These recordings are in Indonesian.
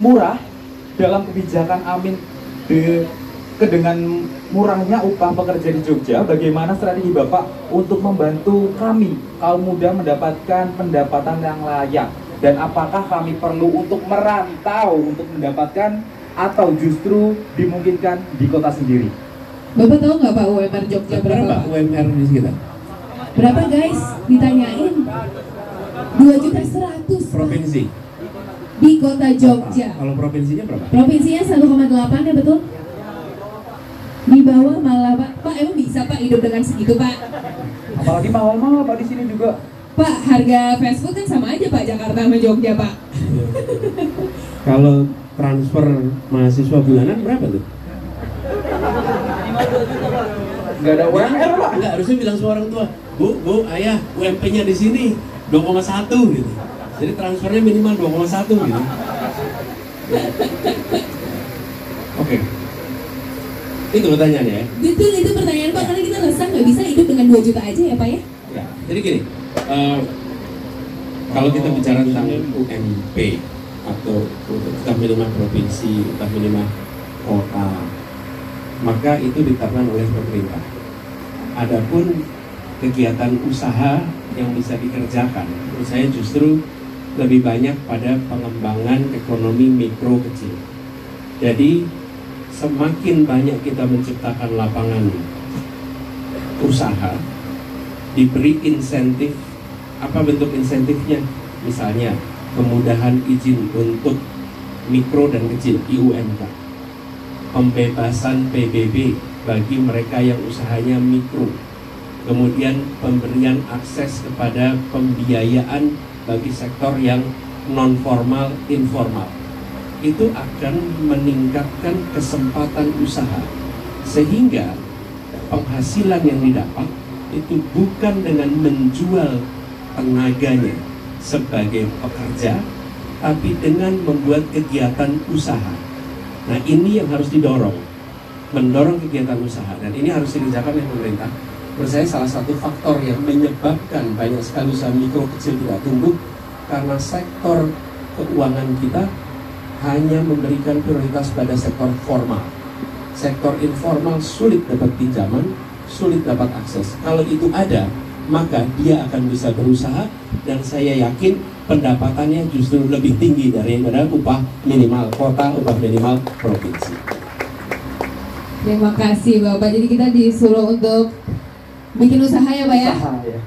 murah dalam kebijakan Amin dengan murahnya upah pekerja di Jogja, bagaimana strategi Bapak untuk membantu kami kaum muda mendapatkan pendapatan yang layak, dan apakah kami perlu untuk merantau untuk mendapatkan atau justru dimungkinkan di kota sendiri? Bapak tahu nggak Pak UMR Jogja berapa Pak? UMR di sekitar? Berapa guys? Ditanyain 2.100.000 Provinsi? di kota Jogja. Kalau provinsinya berapa? Provinsinya 1,8 ya betul? Di bawah malah Pak. Pak emang bisa Pak hidup dengan segitu Pak? Apalagi mahal-mahal Pak di sini juga. Pak harga fast food kan sama aja Pak Jakarta sama Jogja Pak. Kalau transfer mahasiswa bulanan berapa tuh? Nggak ada UMR Pak. Enggak, harusnya bilang sama orang tua, Bu, ayah, UMP-nya di sini 2,1 gitu. Jadi transfernya minimal 2,1 gitu. Oke. Itu pertanyaannya ya? Betul, itu pertanyaan Pak, karena kita resah nggak bisa hidup dengan 2 juta aja ya Pak ya? Ya, jadi gini, kalau kita bicara tentang UMP atau upah minimum provinsi, upah minimum kota, maka itu ditetapkan oleh pemerintah. Adapun kegiatan usaha yang bisa dikerjakan, menurut saya justru lebih banyak pada pengembangan ekonomi mikro kecil. Jadi semakin banyak kita menciptakan lapangan usaha, diberi insentif. Apa bentuk insentifnya? Misalnya kemudahan izin untuk mikro dan kecil (IUMK), pembebasan PBB bagi mereka yang usahanya mikro, kemudian pemberian akses kepada pembiayaan bagi sektor yang non formal, informal. Itu akan meningkatkan kesempatan usaha, sehingga penghasilan yang didapat itu bukan dengan menjual tenaganya sebagai pekerja, tapi dengan membuat kegiatan usaha. Nah, ini yang harus didorong, mendorong kegiatan usaha, dan ini harus dikerjakan oleh pemerintah. Menurut saya salah satu faktor yang menyebabkan banyak sekali usaha mikro kecil tidak tumbuh, karena sektor keuangan kita hanya memberikan prioritas pada sektor formal. Sektor informal sulit dapat pinjaman, sulit dapat akses. Kalau itu ada, maka dia akan bisa berusaha, dan saya yakin pendapatannya justru lebih tinggi daripada upah minimal kota, upah minimal provinsi. Terima kasih Bapak, jadi kita disuruh untuk bikin usaha ya Pak ya? Usaha, ya.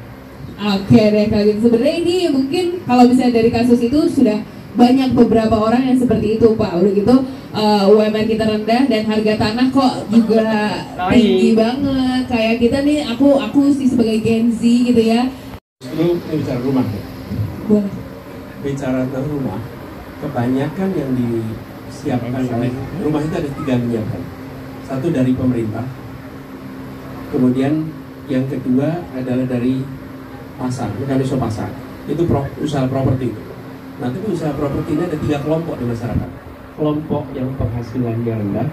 Oke deh kalau gitu. Sebenarnya ini mungkin kalau misalnya dari kasus itu sudah banyak beberapa orang yang seperti itu Pak. Udah gitu UMR kita rendah dan harga tanah kok juga tinggi banget. Kayak kita nih, aku sih sebagai Gen Z gitu ya. Justru bicara rumah ya? Boleh. Bicara tentang rumah, kebanyakan yang disiapkan oleh rumah itu ada 3 menyiapkan. Satu dari pemerintah, kemudian yang kedua adalah dari pasar, mekanisme pasar. Itu usaha properti. Nah, tapi usaha properti ini ada 3 kelompok di masyarakat. Kelompok yang penghasilannya rendah,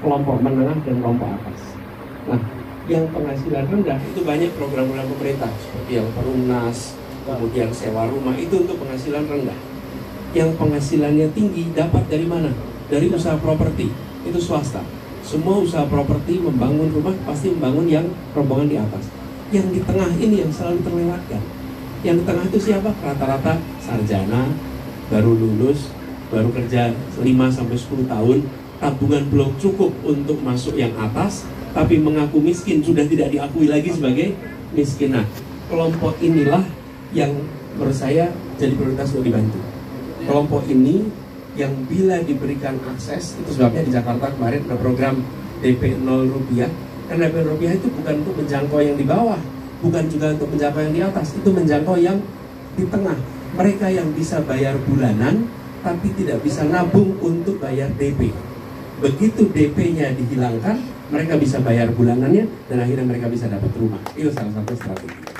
kelompok menengah, dan kelompok atas. Nah, yang penghasilan rendah itu banyak program-program pemerintah seperti yang Perumnas, kemudian sewa rumah, itu untuk penghasilan rendah. Yang penghasilannya tinggi dapat dari mana? Dari usaha properti, itu swasta. Semua usaha properti membangun rumah pasti membangun yang rombongan di atas. Yang di tengah ini yang selalu terlewatkan. Yang di tengah itu siapa? Rata-rata sarjana, baru lulus, baru kerja 5-10 tahun, tabungan belum cukup untuk masuk yang atas, tapi mengaku miskin, sudah tidak diakui lagi sebagai miskin. Nah, kelompok inilah yang menurut saya jadi prioritas untuk dibantu. Kelompok ini yang bila diberikan akses, itu sebabnya di Jakarta kemarin ada program DP 0 rupiah. Karena DP 0 rupiah itu bukan untuk menjangkau yang di bawah, bukan juga untuk menjangkau yang di atas, itu menjangkau yang di tengah. Mereka yang bisa bayar bulanan, tapi tidak bisa nabung untuk bayar DP. Begitu DP-nya dihilangkan, mereka bisa bayar bulanannya, dan akhirnya mereka bisa dapat rumah. Itu salah satu strategi.